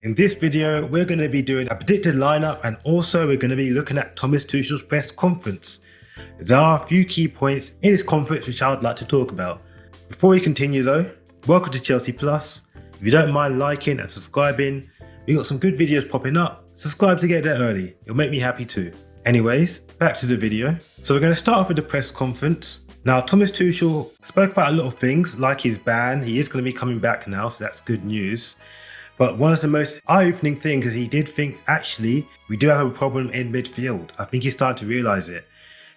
In this video, we're going to be doing a predicted lineup and also we're going to be looking at Thomas Tuchel's press conference. There are a few key points in this conference which I would like to talk about. Before we continue though, welcome to Chelsea Plus. If you don't mind liking and subscribing, we've got some good videos popping up. Subscribe to get there early, it'll make me happy too. Anyways, back to the video. So we're going to start off with the press conference. Now Thomas Tuchel spoke about a lot of things like his ban. He is going to be coming back now, so that's good news. But one of the most eye-opening things is he did think, actually, we do have a problem in midfield. I think he's starting to realise it.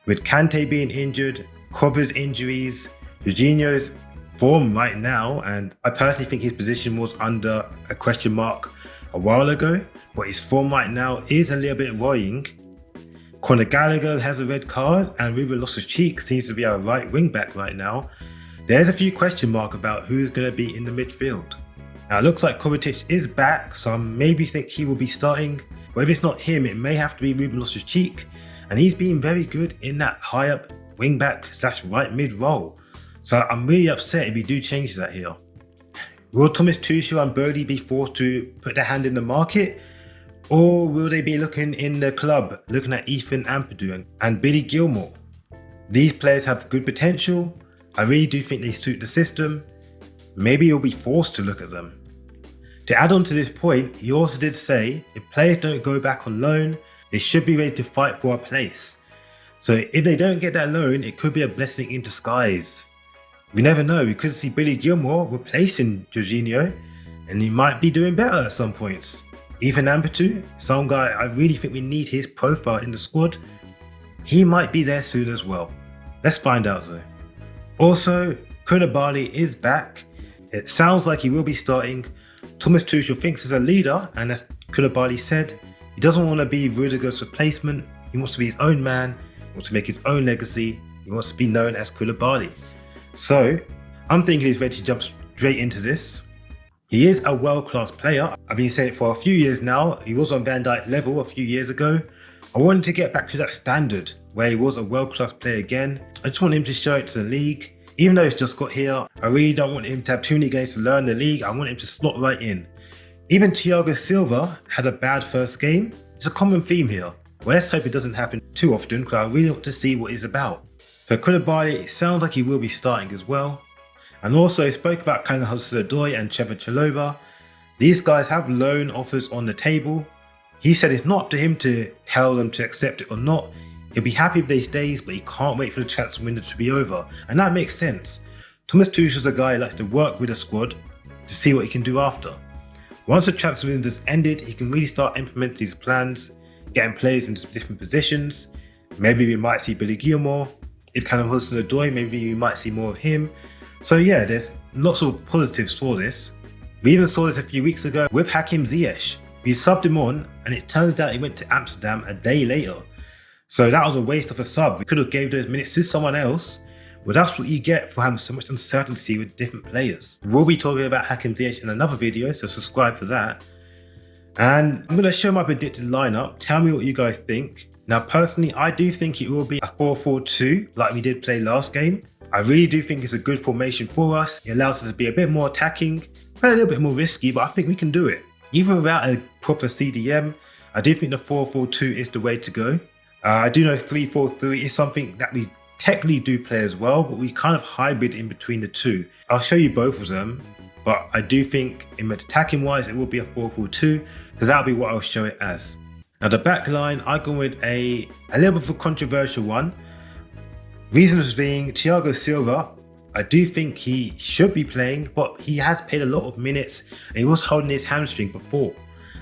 With Kanté being injured, Kovačic's injuries, Jorginho's form right now, and I personally think his position was under a question mark a while ago, but his form right now is a little bit worrying. Conor Gallagher has a red card, and Ruben Loftus-Cheek seems to be our right wing back right now. There's a few question marks about who's going to be in the midfield. Now it looks like Kovačić is back, so I maybe think he will be starting. But if it's not him, it may have to be Ruben Loftus-Cheek, and he's been very good in that high up wing back / right mid role. So I'm really upset if you do change that here. Will Thomas Tuchel and Burnley be forced to put their hand in the market? Or will they be looking in the club, looking at Ethan Ampadu and Billy Gilmour? These players have good potential. I really do think they suit the system. Maybe you'll be forced to look at them. To add on to this point, he also did say if players don't go back on loan, they should be ready to fight for a place. So if they don't get that loan, it could be a blessing in disguise. We never know, we could see Billy Gilmour replacing Jorginho, and he might be doing better at some points. Ethan Ampadu, some guy I really think we need his profile in the squad. He might be there soon as well. Let's find out though. Also, Koulibaly is back. It sounds like he will be starting. Thomas Tuchel thinks as a leader, and as Koulibaly said, he doesn't want to be Rudiger's replacement. He wants to be his own man, he wants to make his own legacy, he wants to be known as Koulibaly. So, I'm thinking he's ready to jump straight into this. He is a world-class player. I've been saying it for a few years now. He was on Van Dijk's level a few years ago. I wanted to get back to that standard where he was a world-class player again. I just want him to show it to the league. Even though he's just got here, I really don't want him to have too many games to learn the league. I want him to slot right in. Even Thiago Silva had a bad first game. It's a common theme here. Well, let's hope it doesn't happen too often because I really want to see what he's about. So Koulibaly, it sounds like he will be starting as well. And also he spoke about Kai Havertz and Trevoh Chalobah. These guys have loan offers on the table. He said it's not up to him to tell them to accept it or not. He'll be happy if they stays, but he can't wait for the transfer window to be over. And that makes sense. Thomas Tuchel's a guy who likes to work with a squad to see what he can do after. Once the transfer window is ended, he can really start implementing his plans, getting players into different positions. Maybe we might see Billy Gilmour. If Callum Hudson-Odoi, maybe we might see more of him. So yeah, there's lots of positives for this. We even saw this a few weeks ago with Hakim Ziyech. We subbed him on and it turns out he went to Amsterdam a day later. So that was a waste of a sub. We could have gave those minutes to someone else. Well, that's what you get for having so much uncertainty with different players. We'll be talking about Hakim Ziyech in another video, so subscribe for that. And I'm going to show my predicted lineup. Tell me what you guys think. Now personally, I do think it will be a 4-4-2 like we did play last game. I really do think it's a good formation for us. It allows us to be a bit more attacking, but a little bit more risky, but I think we can do it. Even without a proper CDM, I do think the 4-4-2 is the way to go. I do know 3-4-3 is something that we technically do play as well, but we kind of hybrid in between the two. I'll show you both of them, but I do think in attacking wise, it will be a 4-4-2, because that'll be what I'll show it as. Now the back line, I go with a little bit of a controversial one. Reasons being, Thiago Silva, I do think he should be playing, but he has played a lot of minutes and he was holding his hamstring before.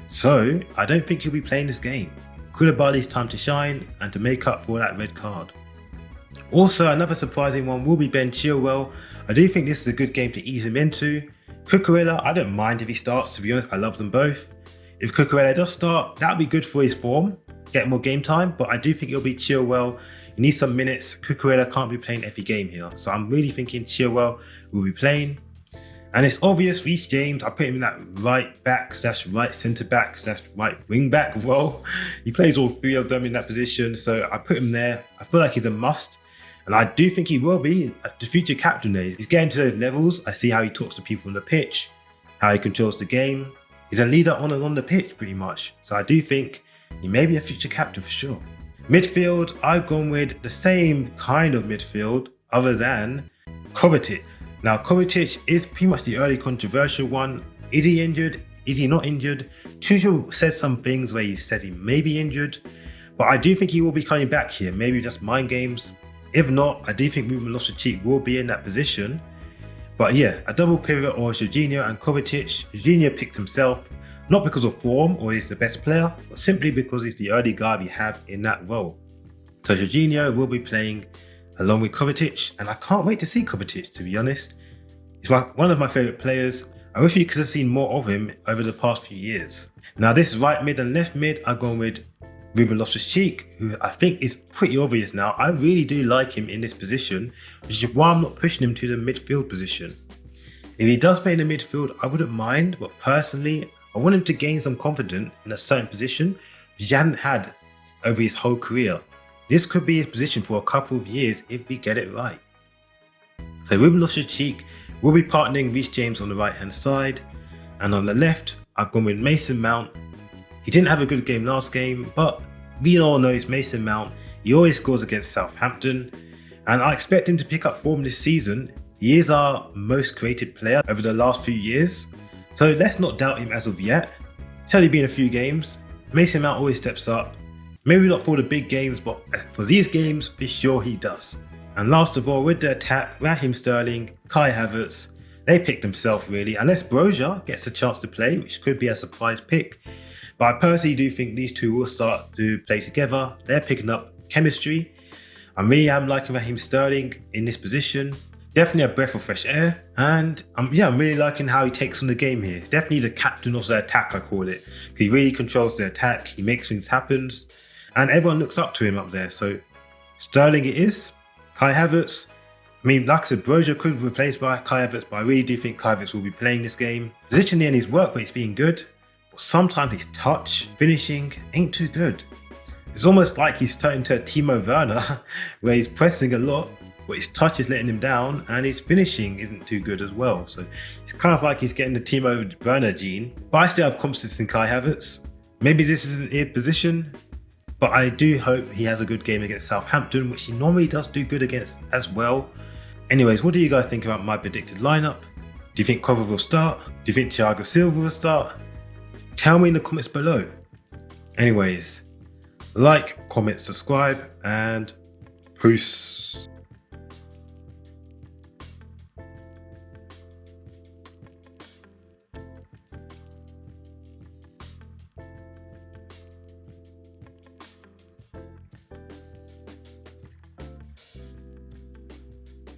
So I don't think he'll be playing this game. Koulibaly's time to shine and to make up for that red card. Also, another surprising one will be Ben Chilwell. I do think this is a good game to ease him into. Cucurella, I don't mind if he starts, to be honest, I love them both. If Cucurella does start, that'll be good for his form, get more game time, but I do think it'll be Chilwell. He needs some minutes. Cucurella can't be playing every game here, so I'm really thinking Chilwell will be playing. And it's obvious Reece James, I put him in that right back / right centre back / right wing back role. He plays all three of them in that position, so I put him there. I feel like he's a must. And I do think he will be the future captain there. He's getting to those levels. I see how he talks to people on the pitch, how he controls the game. He's a leader on and on the pitch pretty much. So I do think he may be a future captain for sure. Midfield, I've gone with the same kind of midfield other than Kovačić. Now Kovačić is pretty much the early controversial one. Is he injured? Is he not injured? Tuchel said some things where he said he may be injured, but I do think he will be coming back here, maybe just mind games. If not, I do think Ruben Loftus-Cheek will be in that position. But yeah, a double pivot or Jorginho and Kovačić. Jorginho picks himself, not because of form or he's the best player, but simply because he's the early guy we have in that role. So Jorginho will be playing along with Kovačić, and I can't wait to see Kovačić, to be honest. He's one of my favourite players. I wish we could have seen more of him over the past few years. Now this right mid and left mid, I've gone with Ruben Loftus-Cheek, who I think is pretty obvious now. I really do like him in this position, which is why I'm not pushing him to the midfield position. If he does play in the midfield, I wouldn't mind, but personally, I want him to gain some confidence in a certain position which he hadn't had over his whole career. This could be his position for a couple of years if we get it right. So Ruben Loftus-Cheek will be partnering Reece James on the right hand side, and on the left, I've gone with Mason Mount. He didn't have a good game last game, but we all know it's Mason Mount. He always scores against Southampton, and I expect him to pick up form this season. He is our most created player over the last few years, so let's not doubt him as of yet. It's only been a few games. Mason Mount always steps up. Maybe not for the big games, but for these games, for sure he does. And last of all, with the attack, Raheem Sterling, Kai Havertz, they picked themselves really, unless Broja gets a chance to play, which could be a surprise pick. But I personally do think these two will start to play together. They're picking up chemistry. I really am liking Raheem Sterling in this position. Definitely a breath of fresh air. And I'm really liking how he takes on the game here. Definitely the captain of the attack, I call it. He really controls the attack. He makes things happen. And everyone looks up to him up there. So Sterling it is. Kai Havertz. I mean, like I said, Broja could be replaced by Kai Havertz, but I really do think Kai Havertz will be playing this game. Positionally and his work rate's been good. But sometimes his touch, finishing ain't too good. It's almost like he's turning to a Timo Werner, where he's pressing a lot, but his touch is letting him down, and his finishing isn't too good as well. So it's kind of like he's getting the Timo Werner gene. But I still have confidence in Kai Havertz. Maybe this isn't his position, but I do hope he has a good game against Southampton, which he normally does do good against as well. Anyways, what do you guys think about my predicted lineup? Do you think Kovačić will start? Do you think Thiago Silva will start? Tell me in the comments below. Anyways, like, comment, subscribe, and peace.